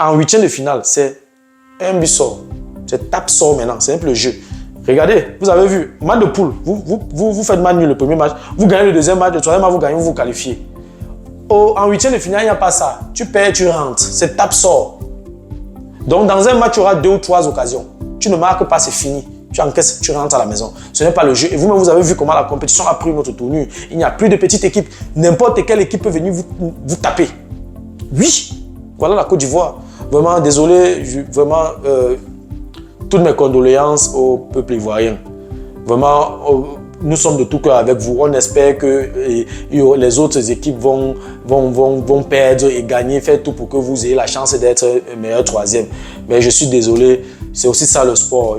En huitième de finale, c'est un but sort. C'est tape sort maintenant, c'est un peu le jeu. Regardez, vous avez vu, match de poule, vous faites match nul le premier match, vous gagnez le deuxième match, le troisième match, vous gagnez, vous vous qualifiez. En huitième de finale, il n'y a pas ça. Tu perds, tu rentres. C'est tape sort. Donc, dans un match, tu auras 2 ou 3 occasions. Tu ne marques pas, c'est fini. Tu encaisses, tu rentres à la maison. Ce n'est pas le jeu. Et vous-même, vous avez vu comment la compétition a pris notre tournure. Il n'y a plus de petites équipes. N'importe quelle équipe peut venir vous taper. Oui, voilà la Côte d'Ivoire. Vraiment, désolé, toutes mes condoléances au peuple ivoirien. Vraiment, nous sommes de tout cœur avec vous. On espère que les autres équipes vont perdre et gagner, faire tout pour que vous ayez la chance d'être meilleur troisième. Mais je suis désolé, c'est aussi ça le sport.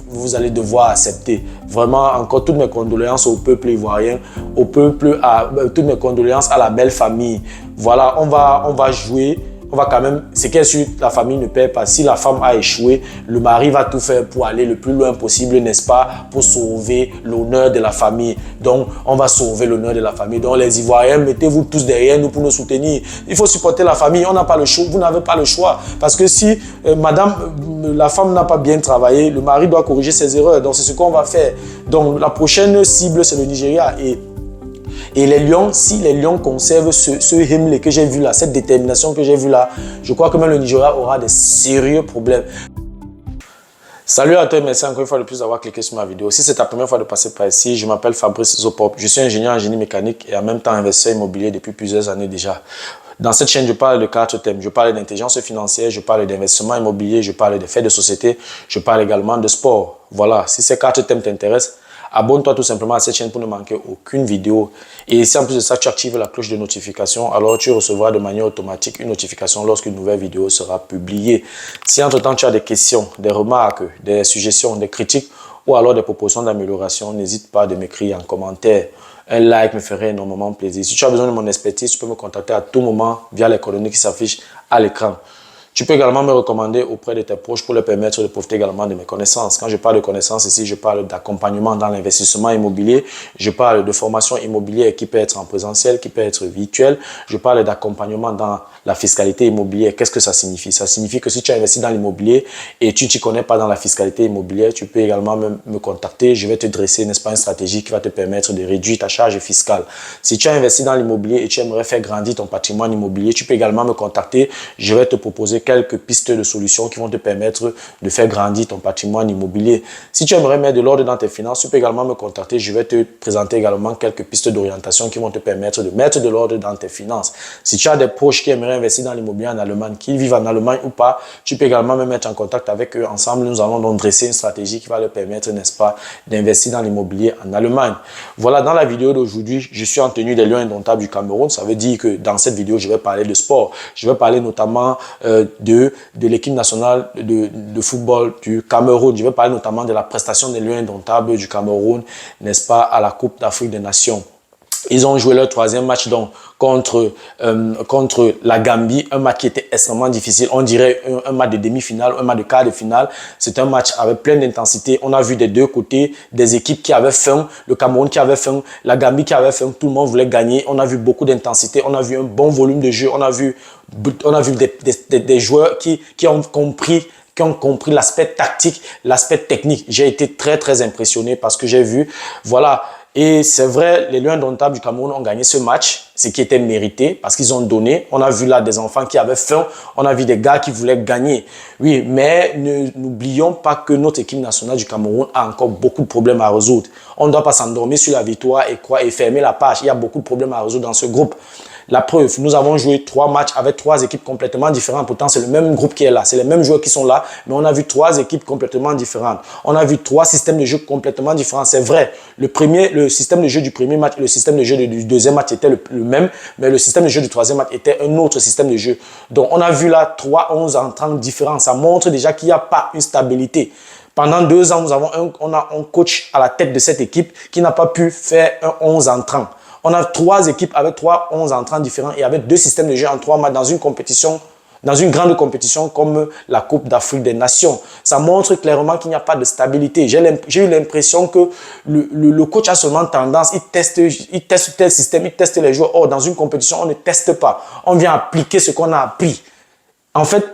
Vous allez devoir accepter. Vraiment, encore toutes mes condoléances au peuple ivoirien, toutes mes condoléances à la belle famille. Voilà, on va jouer. On va quand même, c'est qu'elle sûr, la famille ne perd pas. Si la femme a échoué, le mari va tout faire pour aller le plus loin possible, n'est-ce pas, pour sauver l'honneur de la famille. Donc, on va sauver l'honneur de la famille. Donc, les Ivoiriens, mettez-vous tous derrière nous pour nous soutenir. Il faut supporter la famille. On n'a pas le choix. Vous n'avez pas le choix. Parce que si la femme n'a pas bien travaillé, le mari doit corriger ses erreurs. Donc, c'est ce qu'on va faire. Donc, la prochaine cible, c'est le Nigeria. Et les Lions, si les Lions conservent ce hymne que j'ai vu là, cette détermination que j'ai vu là, je crois que même le Nigeria aura des sérieux problèmes. Salut à toi et merci encore une fois de plus d'avoir cliqué sur ma vidéo. Si c'est ta première fois de passer par ici, je m'appelle Fabrice Zopop. Je suis ingénieur en génie mécanique et en même temps investisseur immobilier depuis plusieurs années déjà. Dans cette chaîne, je parle de 4 thèmes. Je parle d'intelligence financière, je parle d'investissement immobilier, je parle de faits de société, je parle également de sport. Voilà, si ces 4 thèmes t'intéressent, abonne-toi tout simplement à cette chaîne pour ne manquer aucune vidéo. Et si en plus de ça, tu actives la cloche de notification, alors tu recevras de manière automatique une notification lorsqu'une nouvelle vidéo sera publiée. Si entre-temps tu as des questions, des remarques, des suggestions, des critiques ou alors des propositions d'amélioration, n'hésite pas de m'écrire en commentaire. Un like me ferait énormément plaisir. Si tu as besoin de mon expertise, tu peux me contacter à tout moment via les coordonnées qui s'affichent à l'écran. Tu peux également me recommander auprès de tes proches pour leur permettre de profiter également de mes connaissances. Quand je parle de connaissances ici, je parle d'accompagnement dans l'investissement immobilier. Je parle de formation immobilière qui peut être en présentiel, qui peut être virtuelle. Je parle d'accompagnement dans la fiscalité immobilière. Qu'est-ce que ça signifie? Ça signifie que si tu as investi dans l'immobilier et tu ne t'y connais pas dans la fiscalité immobilière, tu peux également me contacter. Je vais te dresser, n'est-ce pas, une stratégie qui va te permettre de réduire ta charge fiscale. Si tu as investi dans l'immobilier et tu aimerais faire grandir ton patrimoine immobilier, tu peux également me contacter. Je vais te proposer quelques pistes de solutions qui vont te permettre de faire grandir ton patrimoine immobilier. Si tu aimerais mettre de l'ordre dans tes finances, tu peux également me contacter. Je vais te présenter également quelques pistes d'orientation qui vont te permettre de mettre de l'ordre dans tes finances. Si tu as des proches qui aimeraient investir dans l'immobilier en Allemagne, qu'ils vivent en Allemagne ou pas, tu peux également me mettre en contact avec eux. Ensemble, nous allons donc dresser une stratégie qui va leur permettre, n'est-ce pas, d'investir dans l'immobilier en Allemagne. Voilà, dans la vidéo d'aujourd'hui, je suis en tenue des Lions indomptables du Cameroun. Ça veut dire que dans cette vidéo, je vais parler de sport. Je vais parler notamment de l'équipe nationale de football du Cameroun. Je vais parler notamment de la prestation des Lions indomptables du Cameroun, n'est-ce pas, à la Coupe d'Afrique des Nations. Ils ont joué leur 3e match donc contre la Gambie, un match qui était extrêmement difficile. On dirait un match de demi-finale, un match de quart de finale. C'est un match avec plein d'intensité. On a vu des deux côtés des équipes qui avaient faim, le Cameroun qui avait faim, la Gambie qui avait faim. Tout le monde voulait gagner. On a vu beaucoup d'intensité. On a vu un bon volume de jeu. On a vu des joueurs qui ont compris l'aspect tactique, l'aspect technique. J'ai été très, très impressionné parce que j'ai vu, voilà. Et c'est vrai, les Lions indomptables du Cameroun ont gagné ce match, ce qui était mérité parce qu'ils ont donné. On a vu là des enfants qui avaient faim, on a vu des gars qui voulaient gagner. Oui, mais n'oublions pas que notre équipe nationale du Cameroun a encore beaucoup de problèmes à résoudre. On ne doit pas s'endormir sur la victoire et fermer la page. Il y a beaucoup de problèmes à résoudre dans ce groupe. La preuve, nous avons joué 3 matchs avec 3 équipes complètement différentes. Pourtant, c'est le même groupe qui est là. C'est les mêmes joueurs qui sont là. Mais on a vu 3 équipes complètement différentes. On a vu 3 systèmes de jeu complètement différents. C'est vrai. Le système de jeu du premier match, le système de jeu du deuxième match était le même. Mais le système de jeu du 3e match était un autre système de jeu. Donc, on a vu là 3 11 entrants différents. Ça montre déjà qu'il n'y a pas une stabilité. Pendant 2 ans, on a un coach à la tête de cette équipe qui n'a pas pu faire un 11 entrants. On a 3 équipes avec 3 11 entrants différents et avec 2 systèmes de jeu en 3 matchs dans une compétition, dans une grande compétition comme la Coupe d'Afrique des Nations. Ça montre clairement qu'il n'y a pas de stabilité. J'ai eu l'impression que le coach a seulement tendance, il teste tel système, il teste les joueurs. Or, dans une compétition, on ne teste pas. On vient appliquer ce qu'on a appris. En fait,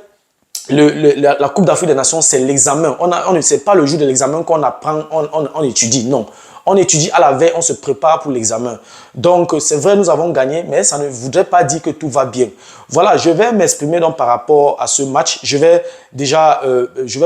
la Coupe d'Afrique des Nations, c'est l'examen. C'est pas le jour de l'examen qu'on apprend, on étudie. Non. On étudie à la veille, on se prépare pour l'examen. Donc, c'est vrai, nous avons gagné, mais ça ne voudrait pas dire que tout va bien. Voilà, je vais m'exprimer donc par rapport à ce match. Je vais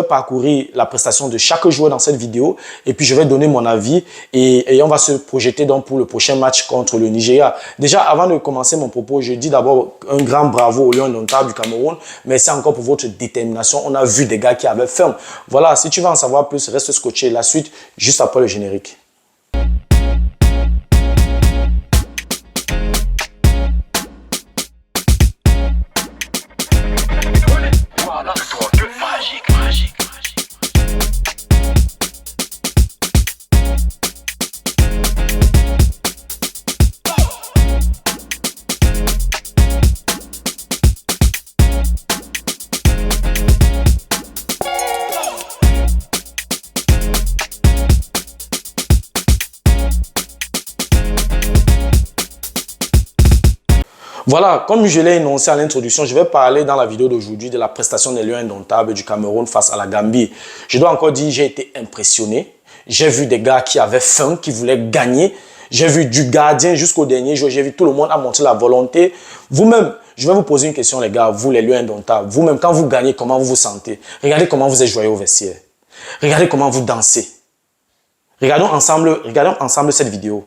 parcourir la prestation de chaque joueur dans cette vidéo et puis je vais donner mon avis et on va se projeter donc pour le prochain match contre le Nigeria. Déjà, avant de commencer mon propos, je dis d'abord un grand bravo aux Lions indomptables du Cameroun. Merci encore pour votre détermination. On a vu des gars qui avaient faim. Voilà, si tu veux en savoir plus, reste scotché. La suite, juste après le générique. Voilà, comme je l'ai énoncé à l'introduction, je vais parler dans la vidéo d'aujourd'hui de la prestation des Lions indomptables du Cameroun face à la Gambie. Je dois encore dire, j'ai été impressionné. J'ai vu des gars qui avaient faim, qui voulaient gagner. J'ai vu du gardien jusqu'au dernier jour. J'ai vu tout le monde a montré la volonté. Vous-même, je vais vous poser une question, les gars, vous les Lions indomptables. Vous-même, quand vous gagnez, comment vous vous sentez? Regardez comment vous êtes joyeux au vestiaire. Regardez comment vous dansez. Regardons ensemble cette vidéo.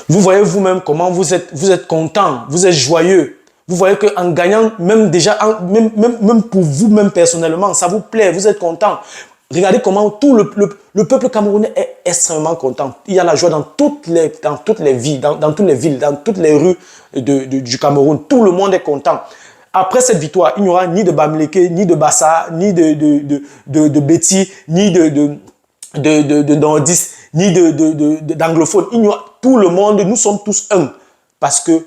Vous voyez vous-même comment vous êtes content, vous êtes joyeux. Vous voyez qu'en gagnant, même déjà, même pour vous-même personnellement, ça vous plaît, vous êtes content. Regardez comment tout le peuple camerounais est extrêmement content. Il y a la joie dans toutes les villes, dans toutes les villes, dans toutes les rues du Cameroun. Tout le monde est content. Après cette victoire, il n'y aura ni de Bamileke, ni de Bassa, ni de Betty, ni de nordistes, ni d'anglophones. Tout le monde, nous sommes tous un. Parce que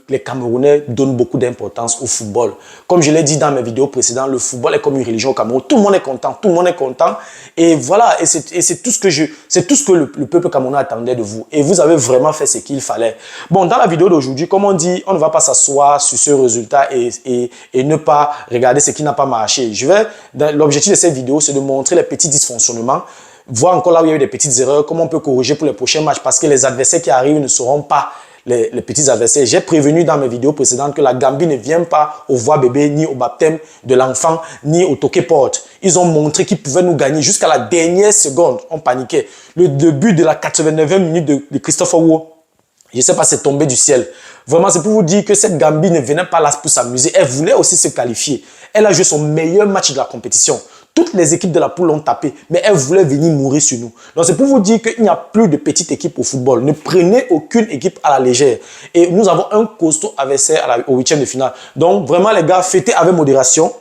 les Camerounais donnent beaucoup d'importance au football. Comme je l'ai dit dans mes vidéos précédentes, le football est comme une religion au Cameroun. Tout le monde est content, tout le monde est content. Et voilà, et c'est tout ce que le peuple camerounais attendait de vous. Et vous avez vraiment fait ce qu'il fallait. Bon, dans la vidéo d'aujourd'hui, comme on dit, on ne va pas s'asseoir sur ce résultat et ne pas regarder ce qui n'a pas marché. L'objectif de cette vidéo, c'est de montrer les petits dysfonctionnements, voir encore là où il y a eu des petites erreurs, comment on peut corriger pour les prochains matchs, parce que les adversaires qui arrivent ne seront pas les petits adversaires. J'ai prévenu dans mes vidéos précédentes que la Gambie ne vient pas au voix bébé, ni au baptême de l'enfant, ni au toqué porte. Ils ont montré qu'ils pouvaient nous gagner jusqu'à la dernière seconde. On paniquait. Le début de la 89e minute de Christopher Wo, je ne sais pas, c'est tombé du ciel. Vraiment, c'est pour vous dire que cette Gambie ne venait pas là pour s'amuser. Elle voulait aussi se qualifier. Elle a joué son meilleur match de la compétition. Toutes les équipes de la poule l'ont tapé, mais elle voulait venir mourir sur nous. Donc, c'est pour vous dire qu'il n'y a plus de petites équipes au football. Ne prenez aucune équipe à la légère. Et nous avons un costaud adversaire au huitième de finale. Donc, vraiment, les gars, fêtez avec modération.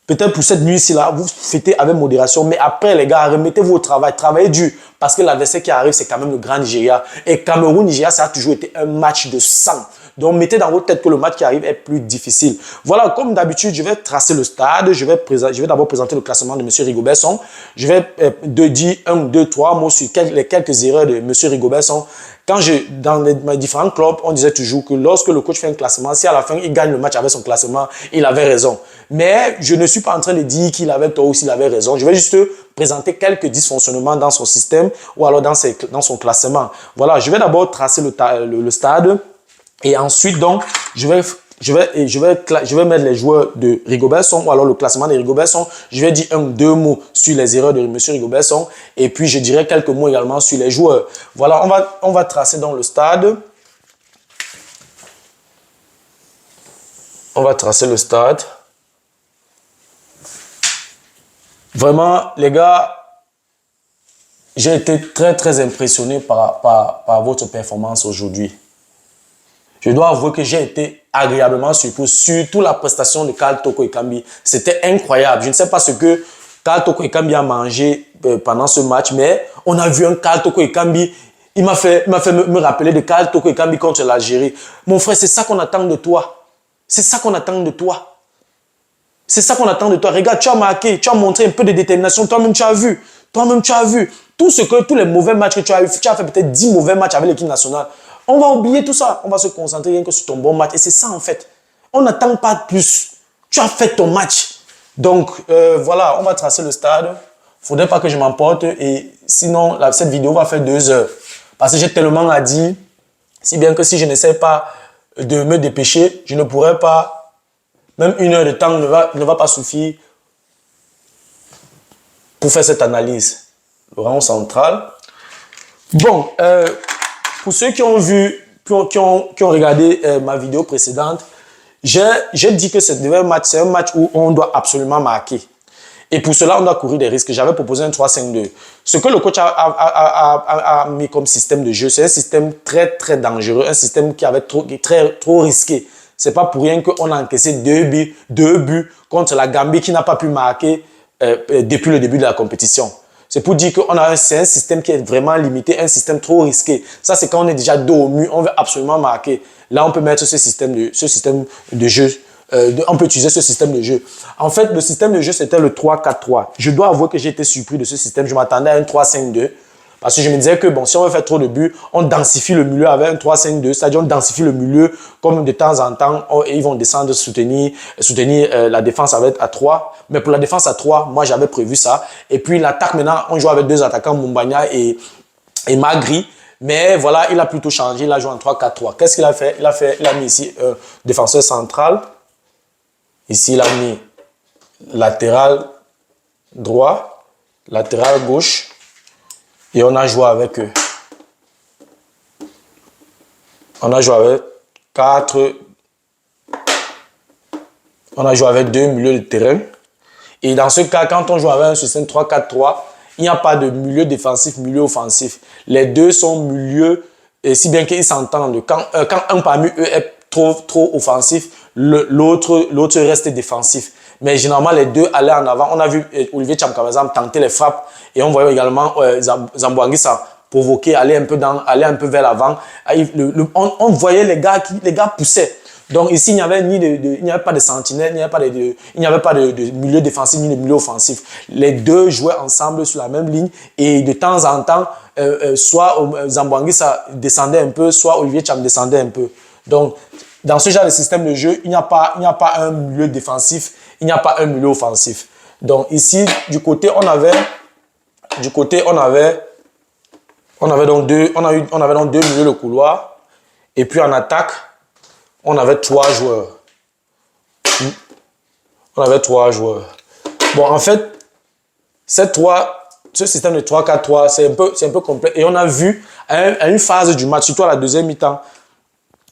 Peut-être pour cette nuit-ci, là, vous fêtez avec modération. Mais après, les gars, remettez-vous au travail. Travaillez dur. Parce que l'adversaire qui arrive, c'est quand même le grand Nigeria. Et Cameroun-Nigeria, ça a toujours été un match de sang. Donc, mettez dans votre tête que le match qui arrive est plus difficile. Voilà, comme d'habitude, je vais tracer le stade. Je vais d'abord présenter le classement de M. Rigobert-Song. Je vais dire 1, 2, 3 mots sur les quelques erreurs de M. Rigobert-Song. Dans mes différents clubs, on disait toujours que lorsque le coach fait un classement, si à la fin, il gagne le match avec son classement, il avait raison. Mais je ne suis pas en train de dire qu'il avait tort ou s'il avait raison. Je vais juste présenter quelques dysfonctionnements dans son système ou alors dans son classement. Voilà, je vais d'abord tracer le stade. Et ensuite, donc, je vais mettre les joueurs de Rigobert-Song ou alors le classement de Rigobert-Song. Je vais dire 1 ou 2 mots sur les erreurs de M. Rigobert-Song et puis je dirai quelques mots également sur les joueurs. Voilà, on va tracer dans le stade. On va tracer le stade. Vraiment, les gars, j'ai été très, très impressionné par votre performance aujourd'hui. Je dois avouer que j'ai été agréablement surpris, surtout la prestation de Karl Toko Ekambi. C'était incroyable. Je ne sais pas ce que Karl Toko Ekambi a mangé pendant ce match, mais on a vu un Karl Toko Ekambi. Il m'a fait me rappeler de Karl Toko Ekambi contre l'Algérie. Mon frère, c'est ça qu'on attend de toi. C'est ça qu'on attend de toi. C'est ça qu'on attend de toi. Regarde, tu as marqué, tu as montré un peu de détermination. Toi-même, tu as vu. Toi-même, tu as vu. Tous les mauvais matchs que tu as eu, tu as fait peut-être 10 mauvais matchs avec l'équipe nationale. On va oublier tout ça. On va se concentrer rien que sur ton bon match. Et c'est ça, en fait. On n'attend pas plus. Tu as fait ton match. Donc, voilà, on va tracer le stade. Il ne faudrait pas que je m'emporte. Et sinon, cette vidéo va faire 2 heures. Parce que j'ai tellement à dire. Si bien que si je n'essaie pas de me dépêcher, je ne pourrais pas. Même 1 heure de temps ne va pas suffire pour faire cette analyse. Le rang central. Bon, pour ceux qui ont vu, qui ont regardé ma vidéo précédente, j'ai dit que c'est un match où on doit absolument marquer. Et pour cela, on doit courir des risques. J'avais proposé un 3-5-2. Ce que le coach a mis comme système de jeu, c'est un système très, très dangereux, un système qui avait trop risqué. C'est pas pour rien qu'on a encaissé 2 buts contre la Gambie qui n'a pas pu marquer depuis le début de la compétition. C'est pour dire c'est un système qui est vraiment limité, un système trop risqué. Ça, c'est quand on est déjà dos au mur, on veut absolument marquer. Là, on peut mettre ce système de jeu. On peut utiliser ce système de jeu. En fait, le système de jeu, c'était le 3-4-3. Je dois avouer que j'ai été surpris de ce système. Je m'attendais à un 3-5-2. Parce que je me disais que bon, si on veut faire trop de buts, on densifie le milieu avec un 3-5-2. C'est-à-dire on densifie le milieu comme de temps en temps, ils vont descendre, soutenir la défense avec à 3. Mais pour la défense à 3, moi j'avais prévu ça. Et puis l'attaque maintenant, on joue avec 2 attaquants, Mumbagna et Magri. Mais voilà, il a plutôt changé, il a joué en 3-4-3. Qu'est-ce qu'il a fait? Il a mis ici défenseur central. Ici, il a mis latéral droit, latéral gauche. Et on a joué avec eux. On a joué avec 4. On a joué avec 2 milieux de terrain. Et dans ce cas, quand on joue avec un système 3-4-3, il n'y a pas de milieu défensif, milieu offensif. Les deux sont milieux, et si bien qu'ils s'entendent. Quand un parmi eux est trop offensif, l'autre reste défensif. Mais généralement, les deux allaient en avant. On a vu Olivier Cham, par exemple, tenter les frappes. Et on voyait également Zamboanguissa provoquer, aller un peu vers l'avant. On voyait les gars poussaient. Donc ici, il n'y avait pas de sentinelle, il n'y avait pas de milieu défensif ni de milieu offensif. Les deux jouaient ensemble sur la même ligne. Et de temps en temps, soit Zamboanguissa descendait un peu, soit Olivier Cham descendait un peu. Donc, dans ce genre de système de jeu, il n'y a pas un milieu défensif, il n'y a pas un milieu offensif. Donc ici, du côté, on avait donc deux milieux de couloir. Et puis en attaque, on avait 3 joueurs. Bon, en fait, ce système de 3-4-3, c'est un peu complet. Et on a vu à une phase du match, surtout à la deuxième mi-temps,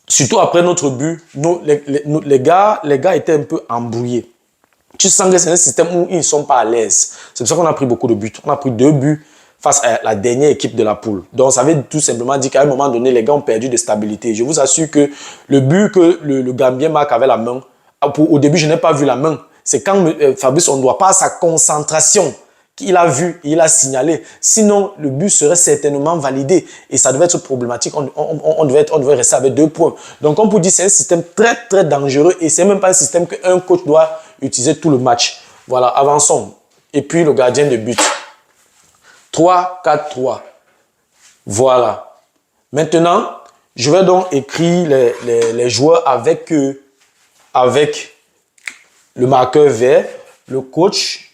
surtout après notre but, les gars étaient un peu embrouillés. Tu sens que c'est un système où ils ne sont pas à l'aise. C'est pour ça qu'on a pris beaucoup de buts. On a pris 2 buts face à la dernière équipe de la poule. Donc, ça veut tout simplement dire qu'à un moment donné, les gars ont perdu de stabilité. Je vous assure que le but que le Gambien marque avec la main, au début, je n'ai pas vu la main. C'est quand Fabrice Ondoa, par sa concentration, qu'il a vu et il a signalé. Sinon, le but serait certainement validé. Et ça devait être problématique. On devait rester avec 2 points. Donc, on peut dire que c'est un système très, très dangereux. Et ce n'est même pas un système qu'un coach doit utiliser tout le match. Voilà, avançons. Et puis, le gardien de but. 3-4-3. Voilà. Maintenant, je vais donc écrire les joueurs avec le marqueur vert. Le coach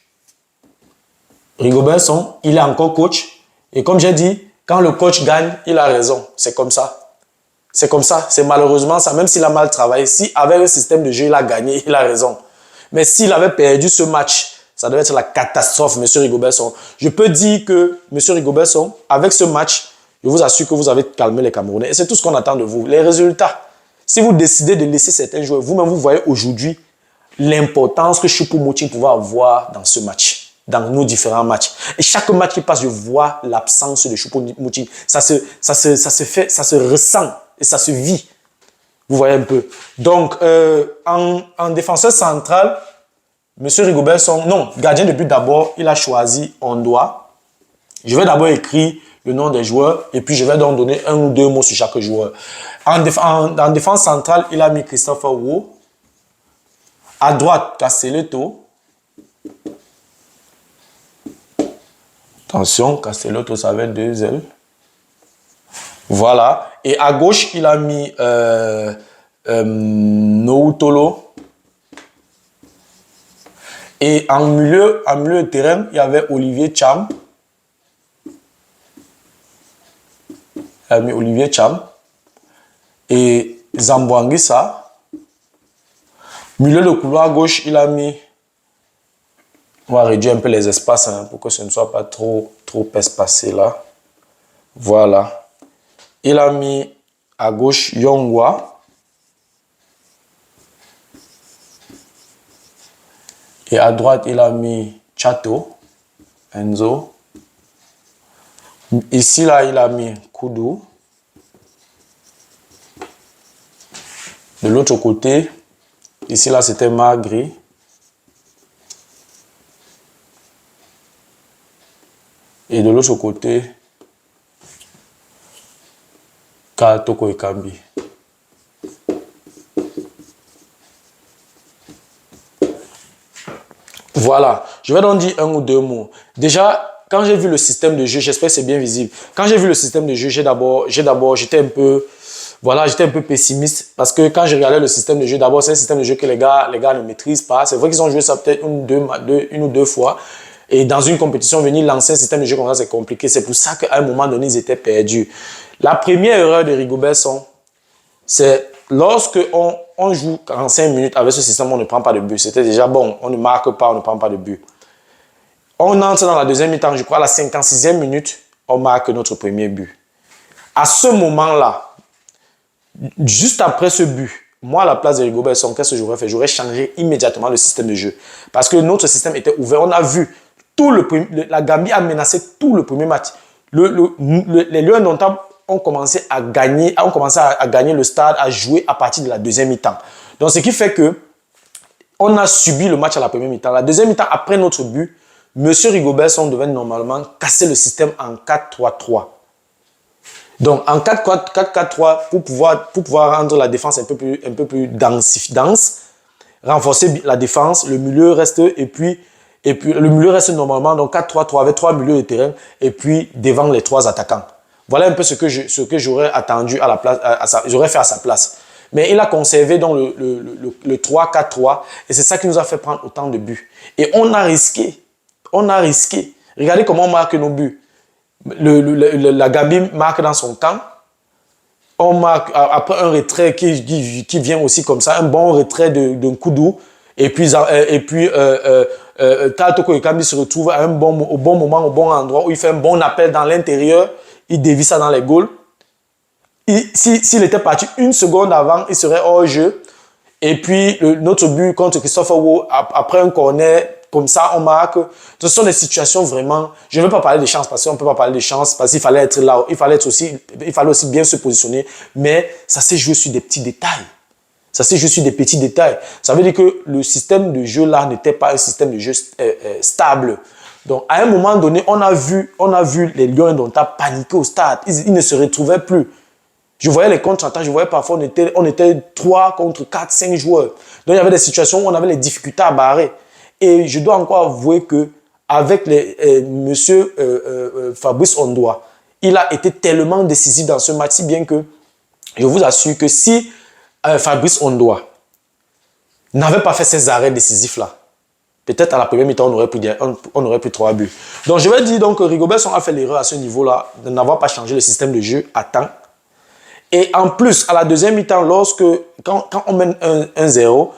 Rigobert Song, il est encore coach. Et comme j'ai dit, quand le coach gagne, il a raison. C'est comme ça. C'est comme ça. C'est malheureusement ça. Même s'il a mal travaillé, si avec le système de jeu, il a gagné, il a raison. Mais s'il avait perdu ce match, ça devait être la catastrophe, M. Rigobert Song. Je peux dire que M. Rigobert Song, avec ce match, je vous assure que vous avez calmé les Camerounais. Et c'est tout ce qu'on attend de vous. Les résultats. Si vous décidez de laisser certains joueurs, vous-même, vous voyez aujourd'hui l'importance que Choupo-Moting pouvait avoir dans ce match, dans nos différents matchs. Et chaque match qui passe, je vois l'absence de Choupo-Moting. Ça se ressent et ça se vit. Vous voyez un peu. Donc, en défenseur central, M. Rigobert Song, non, gardien de but d'abord, il a choisi Ondoa. Je vais d'abord écrire le nom des joueurs et puis je vais donc donner un ou deux mots sur chaque joueur. En défense centrale, il a mis Christopher Wu. À droite, Castelletto. Attention, Castelletto, ça avait deux ailes. Voilà. Et à gauche, il a mis Noutolo. Et en milieu de terrain, il y avait Olivier Cham. Il a mis Olivier Cham. Et Zamboanguissa. Milieu de couloir gauche, il a mis... On va réduire un peu les espaces hein, pour que ce ne soit pas trop espacé là. Voilà. Il a mis à gauche Yongwa. Et à droite, il a mis Chato, Enzo. Ici, là, il a mis Koudou. De l'autre côté, ici, là, c'était Magri. Et de l'autre côté, Katoko Ekambi. Voilà, je vais donc dire un ou deux mots. Déjà, quand j'ai vu le système de jeu, j'espère que c'est bien visible. Quand j'ai vu le système de jeu, j'étais un peu, voilà, j'étais un peu pessimiste parce que quand je regardais le système de jeu, d'abord c'est un système de jeu que les gars ne maîtrisent pas. C'est vrai qu'ils ont joué ça peut-être une ou deux fois. Et dans une compétition, venir lancer un système de jeu comme ça, c'est compliqué. C'est pour ça qu'à un moment donné, ils étaient perdus. La première erreur de Rigobert Song, c'est lorsque on joue 45 minutes avec ce système, on ne prend pas de but. C'était déjà bon, on ne marque pas, on ne prend pas de but. On entre dans la deuxième mi-temps, je crois à la 56e minute, on marque notre premier but. À ce moment-là, juste après ce but, moi à la place de Rigobert Song, qu'est-ce que j'aurais fait? J'aurais changé immédiatement le système de jeu. Parce que notre système était ouvert. On a vu, la Gambie a menacé tout le premier match. Les Lions indomptables ont commencé à gagner le stade, à jouer à partir de la deuxième mi-temps. Donc, ce qui fait que on a subi le match à la première mi-temps. La deuxième mi-temps, après notre but, M. Rigobert Song devait normalement casser le système en 4-3-3. Donc, en 4-4-3, pour pouvoir rendre la défense un peu plus dense, renforcer la défense, le milieu reste, et puis le milieu reste normalement, donc 4-3-3 avec 3 milieux de terrain, et puis devant les 3 attaquants. Voilà un peu ce que j'aurais attendu à la place, j'aurais fait à sa place. Mais il a conservé donc le 3-4-3, et c'est ça qui nous a fait prendre autant de buts. Et on a risqué. Regardez comment on marque nos buts. La Gambie marque dans son camp. On marque après un retrait qui vient aussi comme ça, un bon retrait d'un Koudou. Et puis Katoko Ekambi se retrouve au bon moment, au bon endroit, où il fait un bon appel dans l'intérieur. Il dévie ça dans les goals. S'il était parti une seconde avant, il serait hors jeu. Et puis, notre but contre Christopher Wu, après un corner, comme ça, on marque. Ce sont des situations vraiment... Je ne veux pas parler de chance, parce qu'on ne peut pas parler de chance, parce qu'il fallait être là. Il fallait aussi bien se positionner. Mais ça s'est joué sur des petits détails. Ça s'est joué sur des petits détails. Ça veut dire que le système de jeu là n'était pas un système de jeu stable. Donc, à un moment donné, on a vu les Lions indomptables paniquer au stade. Ils ne se retrouvaient plus. Je voyais les contre-attaques, je voyais parfois on était 3 contre 4, 5 joueurs. Donc, il y avait des situations où on avait les difficultés à barrer. Et je dois encore avouer que avec monsieur Fabrice Ondoa, il a été tellement décisif dans ce match, si bien que je vous assure que si Fabrice Ondoa n'avait pas fait ces arrêts décisifs-là, peut-être à la première mi-temps, on aurait pris 3 buts. Donc, je vais dire donc, que Rigobert Song a fait l'erreur à ce niveau-là de n'avoir pas changé le système de jeu à temps. Et en plus, à la deuxième mi-temps, quand on mène 1-0,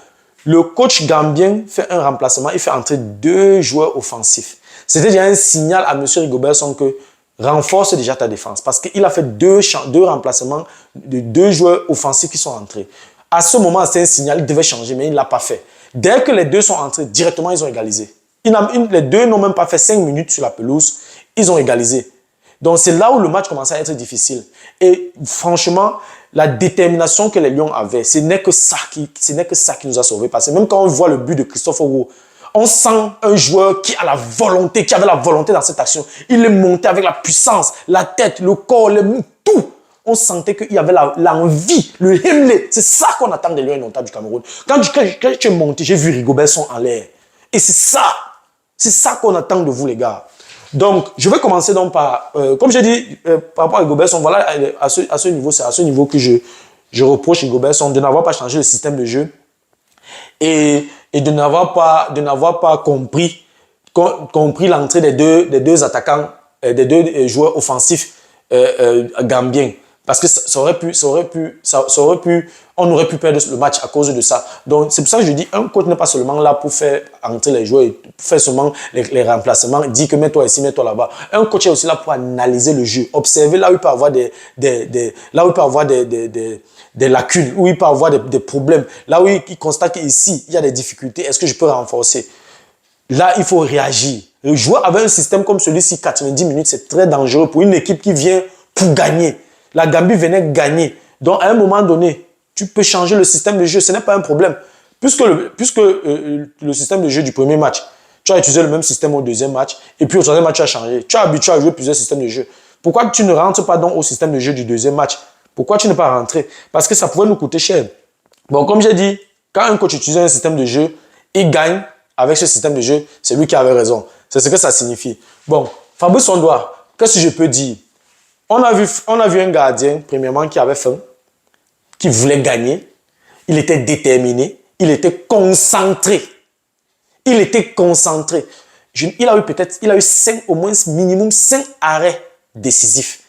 le coach gambien fait un remplacement. Il fait entrer 2 joueurs offensifs. C'était déjà un signal à M. Rigobert Song que renforce déjà ta défense. Parce qu'il a fait 2 remplacements de 2 joueurs offensifs qui sont entrés. À ce moment, c'est un signal, il devait changer, mais il ne l'a pas fait. Dès que les 2 sont entrés, directement, ils ont égalisé. Les 2 n'ont même pas fait 5 minutes sur la pelouse. Ils ont égalisé. Donc, c'est là où le match commençait à être difficile. Et franchement, la détermination que les Lions avaient, ce n'est que ça qui nous a sauvés. Parce que même quand on voit le but de Christophe Owo, on sent un joueur qui a la volonté, qui avait la volonté dans cette action. Il est monté avec la puissance, la tête, le corps, tout. On sentait qu'il y avait l'envie, le himmelé. C'est ça qu'on attend des Lions indomptables du Cameroun. Quand tu es monté, j'ai vu Rigobert en l'air. Et c'est ça qu'on attend de vous, les gars. Donc, je vais commencer donc par, comme j'ai dit, par rapport à Rigobert, voilà, à ce niveau, c'est à ce niveau que je reproche Rigobert de n'avoir pas changé le système de jeu et de n'avoir pas compris l'entrée des deux attaquants, des deux joueurs offensifs gambiens. Parce que on aurait pu perdre le match à cause de ça. Donc, c'est pour ça que je dis, un coach n'est pas seulement là pour faire entrer les joueurs, pour faire seulement les remplacements, dire que mets-toi ici, mets-toi là-bas. Un coach est aussi là pour analyser le jeu, observer là où il peut avoir des lacunes, où il peut avoir des problèmes, là où il constate qu'ici, il y a des difficultés, est-ce que je peux renforcer? Là, il faut réagir. Jouer avec un système comme celui-ci, 90 minutes, c'est très dangereux pour une équipe qui vient pour gagner. La Gambie venait gagner. Donc, à un moment donné, tu peux changer le système de jeu. Ce n'est pas un problème. Puisque le système de jeu du premier match, tu as utilisé le même système au deuxième match, et puis au troisième match, tu as changé. Tu as habitué à jouer plusieurs systèmes de jeu. Pourquoi tu ne rentres pas donc au système de jeu du deuxième match? Pourquoi tu n'es pas rentré? Parce que ça pouvait nous coûter cher. Bon, comme j'ai dit, quand un coach utilise un système de jeu, il gagne avec ce système de jeu, c'est lui qui avait raison. C'est ce que ça signifie. Bon, Fabrice Ondoa, qu'est-ce que je peux dire? On a vu un gardien, premièrement, qui avait faim, qui voulait gagner. Il était déterminé. Il était concentré. Il était concentré. Il a eu au moins minimum 5 arrêts décisifs.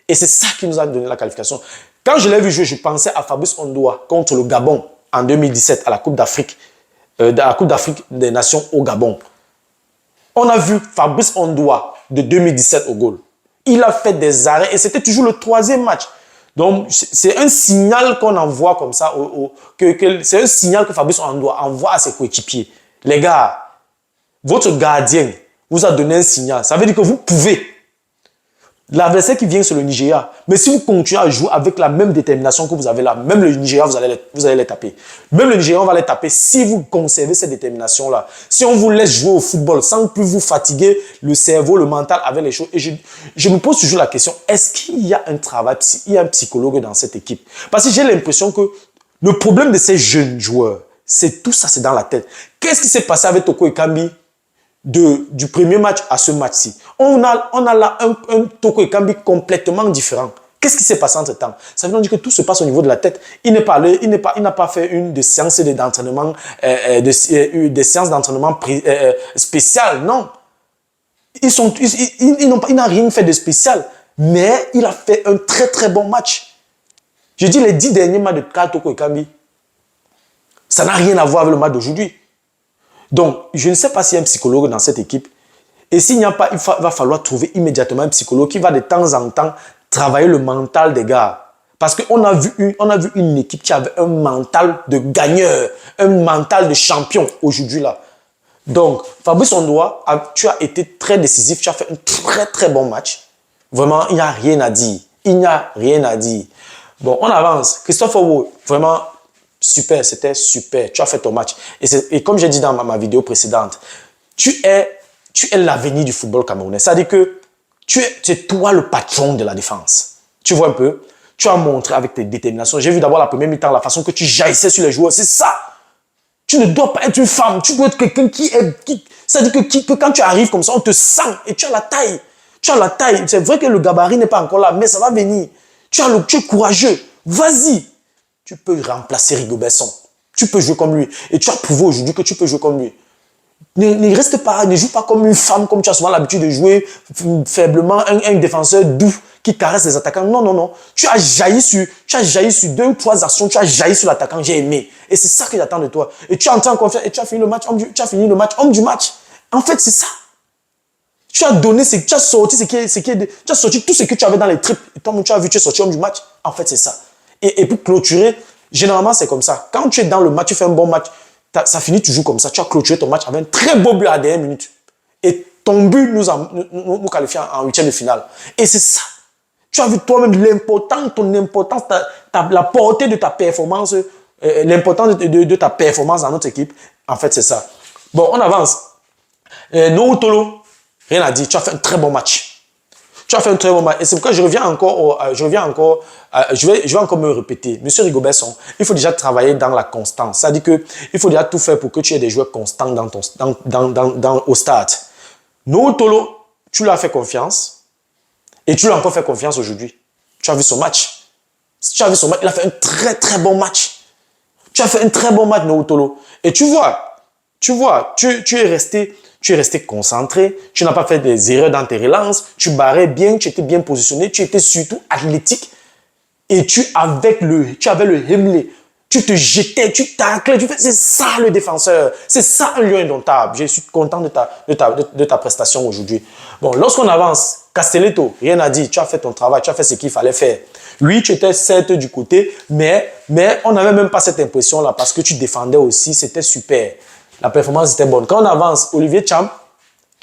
Et c'est ça qui nous a donné la qualification. Quand je l'ai vu jouer, je pensais à Fabrice Ondoa contre le Gabon en 2017 à la Coupe d'Afrique des Nations au Gabon. On a vu Fabrice Ondoa de 2017 au goal. Il a fait des arrêts et c'était toujours le troisième match. Donc, c'est un signal qu'on envoie comme ça, c'est un signal que Fabrice Ondoa envoie à ses coéquipiers. Les gars, votre gardien vous a donné un signal. Ça veut dire que vous pouvez. L'adversaire qui vient, c'est le Nigeria. Mais si vous continuez à jouer avec la même détermination que vous avez là, même le Nigeria, vous allez les taper. Même le Nigeria, on va les taper si vous conservez cette détermination-là. Si on vous laisse jouer au football sans plus vous fatiguer le cerveau, le mental avec les choses. Et je me pose toujours la question, est-ce qu'il y a un travail, il y a un psychologue dans cette équipe? Parce que j'ai l'impression que le problème de ces jeunes joueurs, c'est tout ça, c'est dans la tête. Qu'est-ce qui s'est passé avec Toko Ekambi du premier match à ce match-ci? On a là un Toko Ekambi complètement différent. Qu'est-ce qui s'est passé entre temps? Ça veut dire que tout se passe au niveau de la tête. Il n'a pas fait des séances d'entraînement, des séances d'entraînement spéciales, non. Il n'a rien fait de spécial, mais il a fait un très très bon match. Je dis les 10 derniers matchs de Karl Toko Ekambi, ça n'a rien à voir avec le match d'aujourd'hui. Donc, je ne sais pas s'il y a un psychologue dans cette équipe. Et s'il n'y a pas, va falloir trouver immédiatement un psychologue qui va de temps en temps travailler le mental des gars. Parce qu'on a vu une équipe qui avait un mental de gagneur, un mental de champion aujourd'hui là. Donc, Fabrice Ondoa, tu as été très décisif, tu as fait un très très bon match. Vraiment, il n'y a rien à dire. Il n'y a rien à dire. Bon, on avance. Christophe Owo, vraiment super, c'était super. Tu as fait ton match. Et comme j'ai dit dans ma vidéo précédente, tu es l'avenir du football camerounais. C'est-à-dire que tu es toi le patron de la défense. Tu vois un peu? Tu as montré avec tes déterminations. J'ai vu d'abord la première mi-temps, la façon que tu jaillissais sur les joueurs. C'est ça. Tu ne dois pas être une femme. Tu dois être quelqu'un c'est-à-dire que quand tu arrives comme ça, on te sent et tu as la taille. Tu as la taille. C'est vrai que le gabarit n'est pas encore là, mais ça va venir. Tu es courageux. Vas-y. Tu peux remplacer Rigobert. Tu peux jouer comme lui. Et tu as prouvé aujourd'hui que tu peux jouer comme lui. Ne reste pas, ne joue pas comme une femme, comme tu as souvent l'habitude de jouer faiblement, un défenseur doux qui caresse les attaquants. Non, non, non. Tu as jailli sur 2 ou 3 actions, tu as jailli sur l'attaquant, j'ai aimé. Et c'est ça que j'attends de toi. Et tu es entré en confiance et tu as fini le match homme du match. En fait, c'est ça. Tu as donné, tu as sorti tu as sorti tout ce que tu avais dans les tripes. Et toi, tu as vu, tu es sorti homme du match. En fait, c'est ça. Et pour clôturer, généralement, c'est comme ça. Quand tu es dans le match, tu fais un bon match, ça finit toujours comme ça. Tu as clôturé ton match avec un très beau but à la dernière minute. Et ton but nous qualifie en 8e de finale. Et c'est ça. Tu as vu toi-même ton importance, la portée de ta performance, l'importance de ta performance dans notre équipe. En fait, c'est ça. Bon, on avance. Nour Tolo, rien à dire. Tu as fait un très bon match. Tu as fait un très bon match. Et c'est pourquoi je reviens encore, je vais encore me répéter. Monsieur Rigobertson, il faut déjà travailler dans la constance. C'est-à-dire qu'il faut déjà tout faire pour que tu aies des joueurs constants au stade. Nour Tolo, tu lui as fait confiance et tu lui as encore fait confiance aujourd'hui. Tu as vu son match. Tu as vu son match. Il a fait un très très bon match. Tu as fait un très bon match, Nour Tolo. Et tu vois, tu es resté concentré, tu n'as pas fait des erreurs dans tes relances, tu barrais bien, tu étais bien positionné, tu étais surtout athlétique et tu avais le Hemley. Tu te jetais, tu taclais, c'est ça le défenseur, c'est ça un lion indomptable. Je suis content de ta prestation aujourd'hui. Bon, lorsqu'on avance, Castelletto, rien à dire, tu as fait ton travail, tu as fait ce qu'il fallait faire. Lui, tu étais certes du côté, mais on n'avait même pas cette impression-là parce que tu défendais aussi, c'était super. La performance était bonne. Quand on avance, Olivier Cham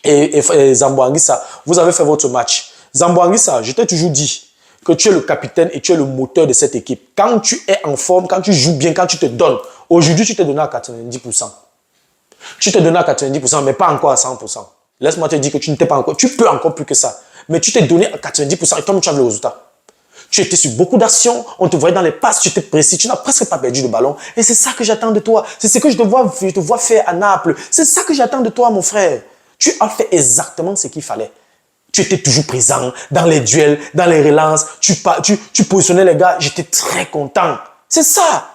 et Zambo Anguissa, vous avez fait votre match. Zambo Anguissa, je t'ai toujours dit que tu es le capitaine et tu es le moteur de cette équipe. Quand tu es en forme, quand tu joues bien, quand tu te donnes, aujourd'hui, tu t'es donné à 90%. Tu t'es donné à 90%, mais pas encore à 100%. Laisse-moi te dire que tu n'étais pas encore, tu peux encore plus que ça. Mais tu t'es donné à 90% et toi, tu as le résultat. Tu étais sur beaucoup d'actions, on te voyait dans les passes, tu étais précis, tu n'as presque pas perdu le ballon. Et c'est ça que j'attends de toi. C'est ce que je te vois faire à Naples. C'est ça que j'attends de toi, mon frère. Tu as fait exactement ce qu'il fallait. Tu étais toujours présent dans les duels, dans les relances. Tu positionnais les gars. J'étais très content. C'est ça.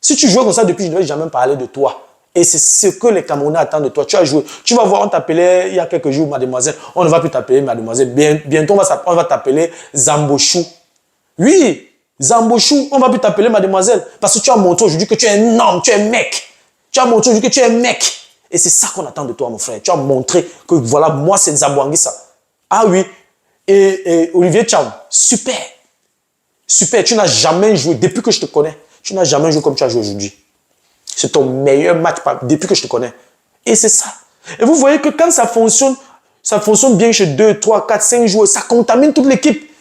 Si tu jouais comme ça depuis, je ne vais jamais parler de toi. Et c'est ce que les Camerounais attendent de toi. Tu as joué. Tu vas voir, on t'appelait il y a quelques jours, mademoiselle. On ne va plus t'appeler mademoiselle. Bientôt, on va t'appeler Zambochou. Oui, Zambochou, on va plus t'appeler mademoiselle. Parce que tu as montré aujourd'hui que tu es un homme, tu es un mec. Tu as montré aujourd'hui que tu es un mec. Et c'est ça qu'on attend de toi, mon frère. Tu as montré que voilà, moi, c'est Zambo Anguissa. Ah oui. Et Olivier Cham, super. Super, tu n'as jamais joué, depuis que je te connais, tu n'as jamais joué comme tu as joué aujourd'hui. C'est ton meilleur match depuis que je te connais. Et c'est ça. Et vous voyez que quand ça fonctionne bien chez 2, 3, 4, 5 joueurs, ça contamine toute l'équipe.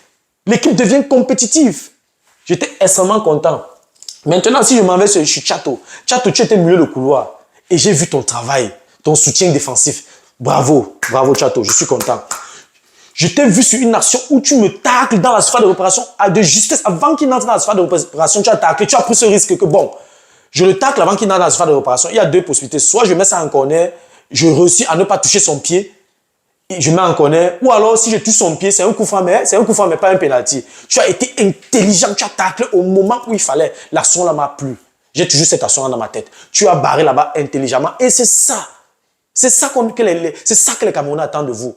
L'équipe devient compétitive. J'étais extrêmement content. Maintenant, si je m'en vais sur Chato, Chato, tu étais milieu de couloir. Et j'ai vu ton travail, ton soutien défensif. Bravo, bravo Chato, je suis content. Je t'ai vu sur une action où tu me tacles dans la surface de réparation de justesse. Avant qu'il n'entre dans la surface de réparation, tu as taclé, tu as pris ce risque que bon, je le tacle avant qu'il n'entre dans la surface de réparation. Il y a deux possibilités. Soit je mets ça en corner, je réussis à ne pas toucher son pied, et je mets en corner. Ou alors, si je touche son pied, c'est un coup franc, mais pas un penalty. Tu as été intelligent, tu as taclé au moment où il fallait. L'action là m'a plu. J'ai toujours cette action là dans ma tête. Tu as barré là-bas intelligemment. Et c'est ça. C'est ça que les Camerounais attendent de vous.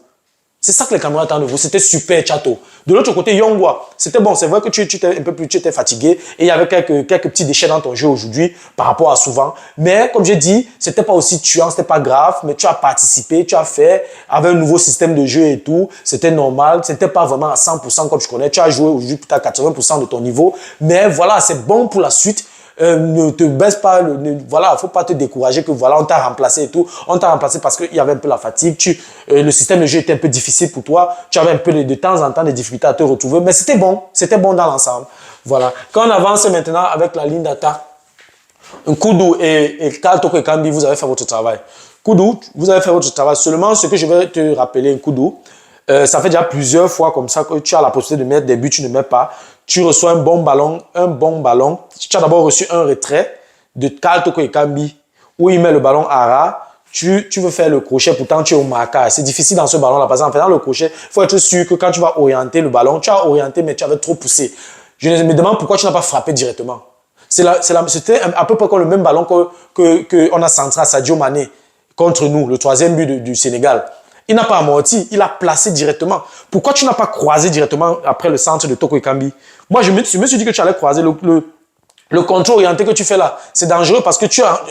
C'est ça que les Camerounais attendent de vous. C'était super, Chato. De l'autre côté, Yongwa, c'était bon. C'est vrai que tu étais fatigué et il y avait quelques petits déchets dans ton jeu aujourd'hui par rapport à souvent. Mais comme j'ai dit, c'était pas aussi tuant, c'était pas grave. Mais tu as participé, tu as fait avec un nouveau système de jeu et tout. C'était normal. C'était pas vraiment à 100% comme je connais. Tu as joué aujourd'hui peut-être à 80% de ton niveau. Mais voilà, c'est bon pour la suite. Ne te baisse pas, voilà, faut pas te décourager que voilà, on t'a remplacé et tout. On t'a remplacé parce qu'il y avait un peu la fatigue. Le système de jeu était un peu difficile pour toi. Tu avais un peu de temps en temps des difficultés à te retrouver, mais c'était bon dans l'ensemble. Voilà. Quand on avance maintenant avec la ligne d'attaque, Koudou et Karl Toko Ekambi, vous avez fait votre travail. Koudou, vous avez fait votre travail. Seulement, ce que je vais te rappeler, Koudou, ça fait déjà plusieurs fois comme ça que tu as la possibilité de mettre des buts, tu ne mets pas. Tu reçois un bon ballon. Tu as d'abord reçu un retrait de Karl Toko Ekambi où il met le ballon à ras. Tu veux faire le crochet, pourtant tu es au marquage. C'est difficile dans ce ballon-là parce qu'en faisant le crochet, il faut être sûr que quand tu vas orienter le ballon, tu as orienté mais tu avais trop poussé. Je me demande pourquoi tu n'as pas frappé directement. C'était à peu près comme le même ballon qu'on a centré à Sadio Mané contre nous, le troisième but du Sénégal. Il n'a pas amorti, il a placé directement. Pourquoi tu n'as pas croisé directement après le centre de Toko Ekambi? Moi, je me suis dit que tu allais croiser le contrôle orienté que tu fais là. C'est dangereux parce que tu as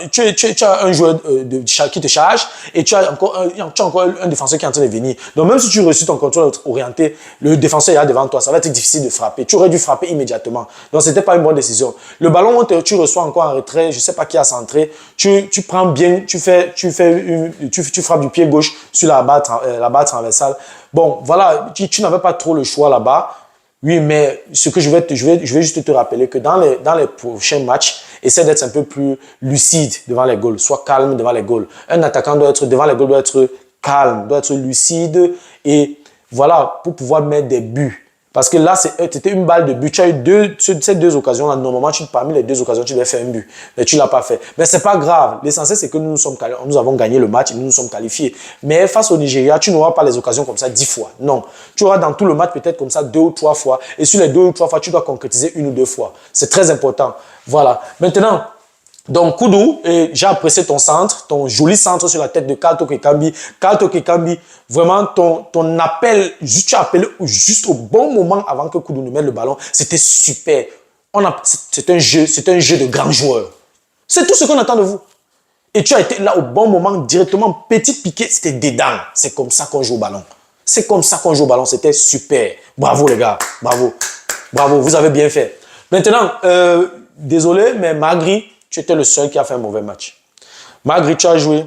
un joueur qui te charge et tu as encore un défenseur qui est en train de venir. Donc, même si tu reçois ton contrôle orienté, le défenseur est là devant toi, ça va être difficile de frapper. Tu aurais dû frapper immédiatement. Donc, ce n'était pas une bonne décision. Le ballon, tu reçois encore en retrait, je ne sais pas qui a centré. Tu prends bien, tu frappes du pied gauche sur la barre transversale. Bon, voilà, tu n'avais pas trop le choix là-bas. Oui, mais ce que je vais juste te rappeler que dans les prochains matchs, essaie d'être un peu plus lucide devant les goals. Sois calme devant les goals. Un attaquant doit être devant les goals, doit être calme, doit être lucide et voilà, pour pouvoir mettre des buts. Parce que là, c'était une balle de but. Tu as eu ces deux occasions-là. Normalement, parmi les deux occasions, tu devais faire un but. Mais tu ne l'as pas fait. Mais ce n'est pas grave. L'essentiel, c'est que nous avons gagné le match et nous nous sommes qualifiés. Mais face au Nigeria, tu n'auras pas les occasions comme ça 10 fois. Non. Tu auras dans tout le match peut-être comme ça 2 ou 3 fois. Et sur les 2 ou 3 fois, tu dois concrétiser 1 ou 2 fois. C'est très important. Voilà. Maintenant, donc, Koudou, j'ai apprécié ton centre, ton joli centre sur la tête de Kalto Kekambi. Kalto Kekambi, vraiment, ton appel, tu as appelé juste au bon moment avant que Koudou ne mette le ballon. C'était super. C'est un jeu de grands joueurs. C'est tout ce qu'on attend de vous. Et tu as été là au bon moment, directement, petit piqué, c'était dedans. C'est comme ça qu'on joue au ballon. C'est comme ça qu'on joue au ballon. C'était super. Bravo, les gars. Bravo. Bravo, vous avez bien fait. Maintenant, désolé, mais Magri, tu étais le seul qui a fait un mauvais match. Magri, tu as joué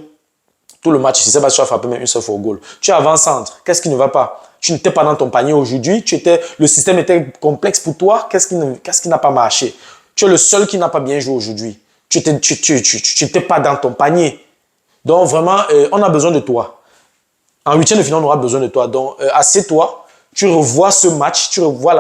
tout le match. Je ne sais pas si tu as frappé même une seule fois au goal. Tu es avant-centre. Qu'est-ce qui ne va pas? Tu n'étais pas dans ton panier aujourd'hui. Le système était complexe pour toi. Qu'est-ce qui n'a pas marché? Tu es le seul qui n'a pas bien joué aujourd'hui. Tu n'étais pas dans ton panier. Donc vraiment, on a besoin de toi. En huitième de finale, on aura besoin de toi. Donc, assieds-toi. Tu revois ce match, tu revois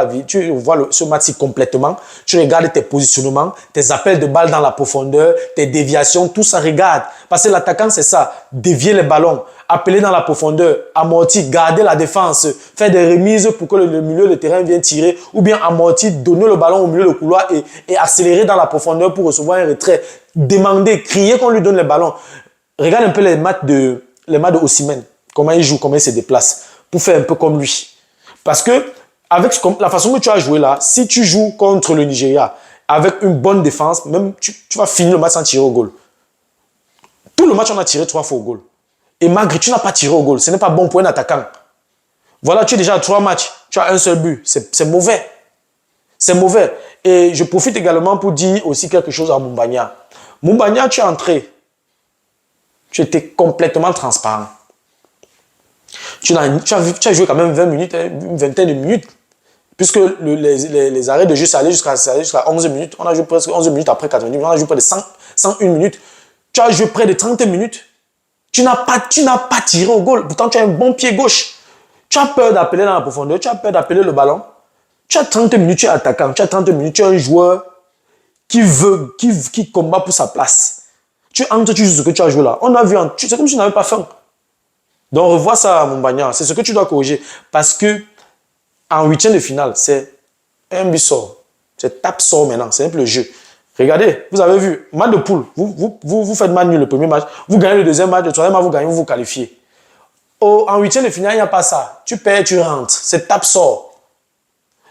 ce match complètement, tu regardes tes positionnements, tes appels de balles dans la profondeur, tes déviations, tout ça regarde. Parce que l'attaquant, c'est ça, dévier les ballons, appeler dans la profondeur, amortir, garder la défense, faire des remises pour que le milieu de terrain vienne tirer, ou bien amortir, donner le ballon au milieu du couloir et accélérer dans la profondeur pour recevoir un retrait, demander, crier qu'on lui donne les ballons. Regarde un peu les matchs de Osimhen, comment il joue, comment il se déplace, pour faire un peu comme lui. Parce que, avec la façon que tu as joué là, si tu joues contre le Nigeria avec une bonne défense, même tu vas finir le match sans tirer au goal. Tout le match, on a tiré 3 fois au goal. Et malgré tu n'as pas tiré au goal, ce n'est pas bon pour un attaquant. Voilà, tu es déjà à 3 matchs, tu as un seul but. C'est mauvais. C'est mauvais. Et je profite également pour dire aussi quelque chose à Moumbagna. Moumbagna, tu es entré. Tu étais complètement transparent. Tu as joué quand même 20 minutes, une vingtaine de minutes, puisque les arrêts de jeu, ça allait jusqu'à 11 minutes. On a joué presque 11 minutes après 90 minutes. On a joué près de 101 minutes. Tu as joué près de 30 minutes. Tu n'as pas tiré au goal. Pourtant, tu as un bon pied gauche. Tu as peur d'appeler dans la profondeur. Tu as peur d'appeler le ballon. Tu as 30 minutes, tu es attaquant. Tu as 30 minutes, tu es un joueur qui combat pour sa place. Tu entres, tu joues ce que tu as joué là. On a vu, c'est comme si tu n'avais pas faim. Donc, revois ça à Moumbagna. C'est ce que tu dois corriger. Parce que en huitième de finale, c'est un but sort. C'est tape sort maintenant. C'est un peu le jeu. Regardez, vous avez vu, match de poule. Vous faites match nul le premier match. Vous gagnez le deuxième match. Le troisième match, vous gagnez, vous vous qualifiez. En huitième de finale, il n'y a pas ça. Tu perds, tu rentres. C'est tape sort.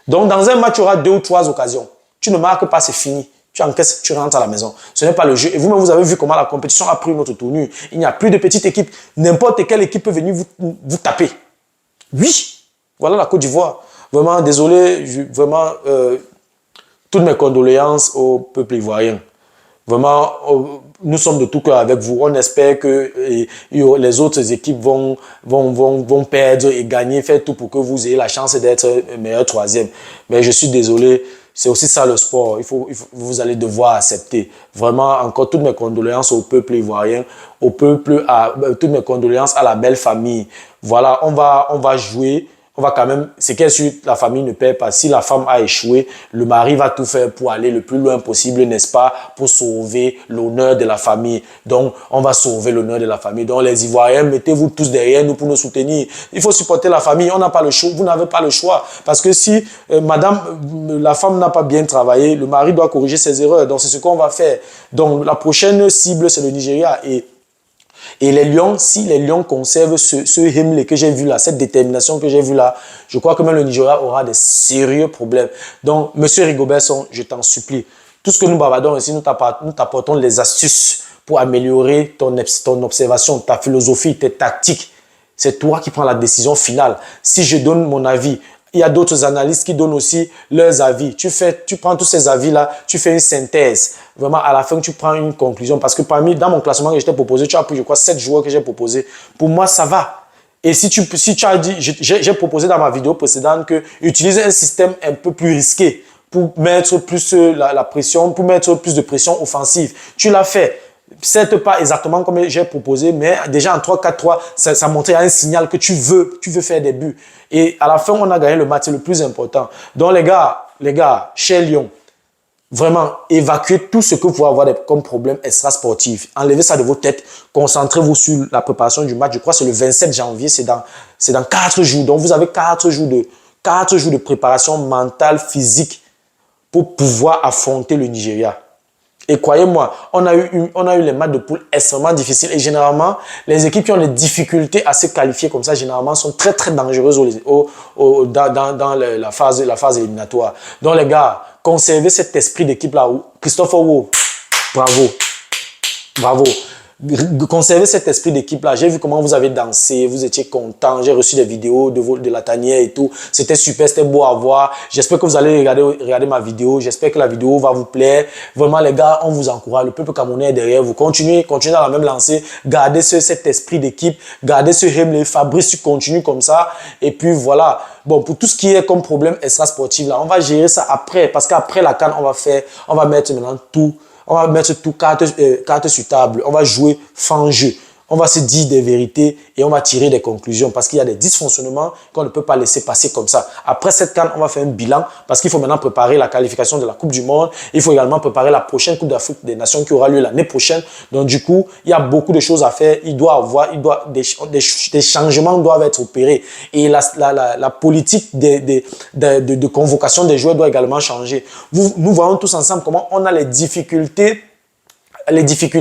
Donc, dans un match, tu auras 2 ou 3 occasions. Tu ne marques pas, c'est fini. Tu encaisses, tu rentres à la maison. Ce n'est pas le jeu. Et vous-même, vous avez vu comment la compétition a pris une autre tournure. Il n'y a plus de petites équipes. N'importe quelle équipe peut venir vous taper. Oui, voilà la Côte d'Ivoire. Vraiment, désolé, toutes mes condoléances au peuple ivoirien. Vraiment, nous sommes de tout cœur avec vous. On espère que les autres équipes vont perdre et gagner, faire tout pour que vous ayez la chance d'être meilleur troisième. Mais je suis désolé. C'est aussi ça le sport. Vous allez devoir accepter. Vraiment, encore toutes mes condoléances au peuple ivoirien, toutes mes condoléances à la belle famille. Voilà, on va jouer. On va quand même, c'est qu'elle suit, la famille ne perd pas. Si la femme a échoué, le mari va tout faire pour aller le plus loin possible, n'est-ce pas, pour sauver l'honneur de la famille. Donc, on va sauver l'honneur de la famille. Donc, les Ivoiriens, mettez-vous tous derrière nous pour nous soutenir. Il faut supporter la famille. On n'a pas le choix. Vous n'avez pas le choix. Parce que si la femme n'a pas bien travaillé, le mari doit corriger ses erreurs. Donc, c'est ce qu'on va faire. Donc, la prochaine cible, c'est le Nigeria. Et les Lions, si les Lions conservent ce hymne que j'ai vu là, cette détermination que j'ai vue là, je crois que même le Nigeria aura des sérieux problèmes. Donc, Monsieur Rigobertson, je t'en supplie, tout ce que nous bavardons ici, nous t'apportons les astuces pour améliorer ton observation, ta philosophie, tes tactiques. C'est toi qui prends la décision finale. Si je donne mon avis, il y a d'autres analystes qui donnent aussi leurs avis. Tu prends tous ces avis-là, tu fais une synthèse. Vraiment, à la fin, tu prends une conclusion. Parce que dans mon classement que je t'ai proposé, tu as pris, je crois, 7 joueurs que j'ai proposés. Pour moi, ça va. Et si tu as dit, j'ai proposé dans ma vidéo précédente que utiliser un système un peu plus risqué pour mettre plus la pression, pour mettre plus de pression offensive. Tu l'as fait. Certes pas exactement comme j'ai proposé, mais déjà en 3-4-3, ça montrait un signal que tu veux faire des buts. Et à la fin, on a gagné le match, c'est le plus important. Donc les gars, chez Lyon, vraiment, évacuez tout ce que vous pouvez avoir comme problème extra-sportif. Enlevez ça de vos têtes. Concentrez-vous sur la préparation du match. Je crois que c'est le 27 janvier, c'est dans 4 jours. Donc, vous avez 4 jours de préparation mentale, physique pour pouvoir affronter le Nigeria. Et croyez-moi, on a eu les matchs de poule extrêmement difficiles. Et généralement, les équipes qui ont des difficultés à se qualifier comme ça, généralement, sont très, très dangereuses dans la phase éliminatoire. Donc, les gars, conservez cet esprit d'équipe-là. Christopher Wu, bravo. Bravo. Conservez cet esprit d'équipe-là. J'ai vu comment vous avez dansé, vous étiez content. J'ai reçu des vidéos de la tanière et tout. C'était super, c'était beau à voir. J'espère que vous allez regarder ma vidéo. J'espère que la vidéo va vous plaire. Vraiment, les gars, on vous encourage. Le peuple camerounais est derrière vous. Continuez dans la même lancée. Gardez cet esprit d'équipe. Gardez ce rêve. Fabrice, tu continues comme ça. Et puis voilà. Bon, pour tout ce qui est comme problème extra-sportif, là, on va gérer ça après. Parce qu'après la CAN, on va mettre maintenant tout. On va mettre tout carte sur table. On va jouer fin jeu. On va se dire des vérités et on va tirer des conclusions parce qu'il y a des dysfonctionnements qu'on ne peut pas laisser passer comme ça. Après cette CAN, on va faire un bilan parce qu'il faut maintenant préparer la qualification de la Coupe du Monde. Il faut également préparer la prochaine Coupe d'Afrique des Nations qui aura lieu l'année prochaine. Donc du coup, il y a beaucoup de choses à faire. Des changements doivent être opérés. Et la politique de convocation des joueurs doit également changer. Nous voyons tous ensemble comment on a les difficultés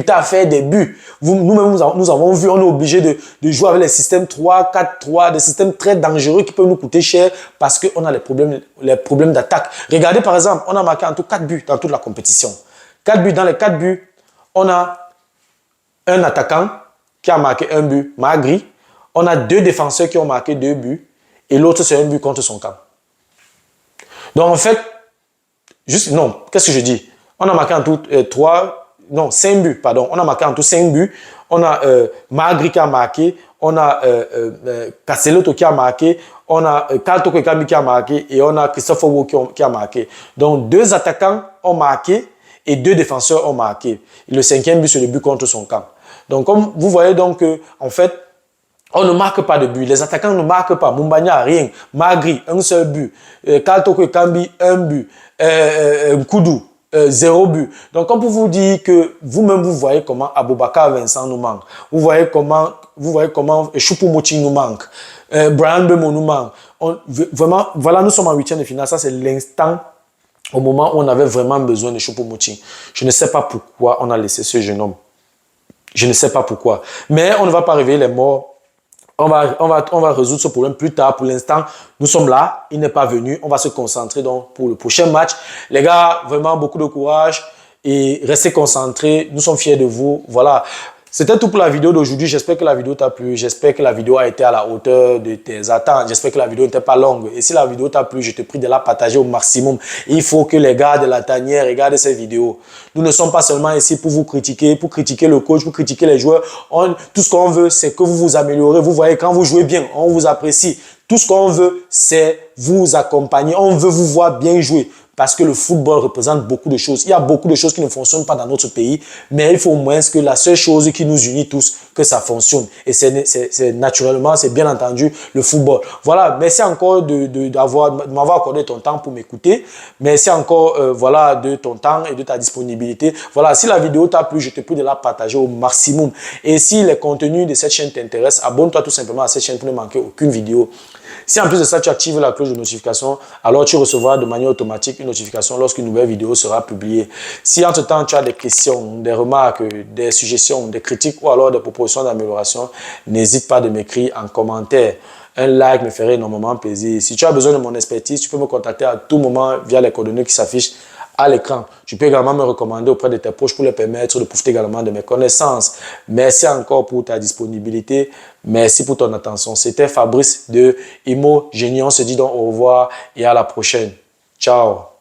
à faire des buts. Nous-mêmes, nous avons vu, on est obligé de jouer avec les systèmes 3-4-3, des systèmes très dangereux qui peuvent nous coûter cher parce qu'on a les problèmes d'attaque. Regardez par exemple, on a marqué en tout 4 buts dans toute la compétition. 4 buts, dans les 4 buts, on a un attaquant qui a marqué un but, Magri. On a 2 défenseurs qui ont marqué 2 buts et l'autre c'est un but contre son camp. Donc en fait, qu'est-ce que je dis? On a marqué en tout 5 buts, pardon. On a marqué en tout 5 buts. On a Magri qui a marqué. On a Kasseloto qui a marqué. On a Kalto Kwekambi qui a marqué. Et on a Christopher Wu qui a marqué. Donc, 2 attaquants ont marqué et 2 défenseurs ont marqué. Et le 5e but, c'est le but contre son camp. Donc, comme vous voyez, donc, en fait, on ne marque pas de but. Les attaquants ne marquent pas. Mumbanya, rien. Magri, un seul but. Kalto Kwekambi, un but. Koudou. 0 but. Donc, comme pour vous dire que vous-même, vous voyez comment Aboubakar Vincent nous manque. Vous voyez comment Choupo-Moting nous manque. Brian Bemo nous manque. Vraiment, voilà, nous sommes en 8e de finale. Ça, c'est l'instant au moment où on avait vraiment besoin de Choupo-Moting. Je ne sais pas pourquoi on a laissé ce jeune homme. Je ne sais pas pourquoi. Mais on ne va pas réveiller les morts. On va résoudre ce problème plus tard. Pour l'instant, nous sommes là. Il n'est pas venu. On va se concentrer donc pour le prochain match. Les gars, vraiment beaucoup de courage et restez concentrés. Nous sommes fiers de vous. Voilà. C'était tout pour la vidéo d'aujourd'hui. J'espère que la vidéo t'a plu. J'espère que la vidéo a été à la hauteur de tes attentes. J'espère que la vidéo n'était pas longue. Et si la vidéo t'a plu, je te prie de la partager au maximum. Il faut que les gars de la tanière regardent ces vidéos. Nous ne sommes pas seulement ici pour vous critiquer, pour critiquer le coach, pour critiquer les joueurs. Tout ce qu'on veut, c'est que vous vous améliorez. Vous voyez, quand vous jouez bien, on vous apprécie. Tout ce qu'on veut, c'est vous accompagner. On veut vous voir bien jouer. Parce que le football représente beaucoup de choses. Il y a beaucoup de choses qui ne fonctionnent pas dans notre pays, mais il faut au moins que la seule chose qui nous unit tous, que ça fonctionne. Et c'est naturellement, c'est bien entendu le football. Voilà, merci encore de m'avoir accordé ton temps pour m'écouter. Merci encore voilà, de ton temps et de ta disponibilité. Voilà, si la vidéo t'a plu, je te prie de la partager au maximum. Et si les contenus de cette chaîne t'intéressent, abonne-toi tout simplement à cette chaîne pour ne manquer aucune vidéo. Si en plus de ça, tu actives la cloche de notification, alors tu recevras de manière automatique une notification lorsqu'une nouvelle vidéo sera publiée. Si entre-temps, tu as des questions, des remarques, des suggestions, des critiques ou alors des propositions d'amélioration, n'hésite pas de m'écrire en commentaire. Un like me ferait énormément plaisir. Si tu as besoin de mon expertise, tu peux me contacter à tout moment via les coordonnées qui s'affichent à l'écran. Tu peux également me recommander auprès de tes proches pour leur permettre de profiter également de mes connaissances. Merci encore pour ta disponibilité. Merci pour ton attention. C'était Fabrice de Imo Génie. On se dit donc au revoir et à la prochaine. Ciao.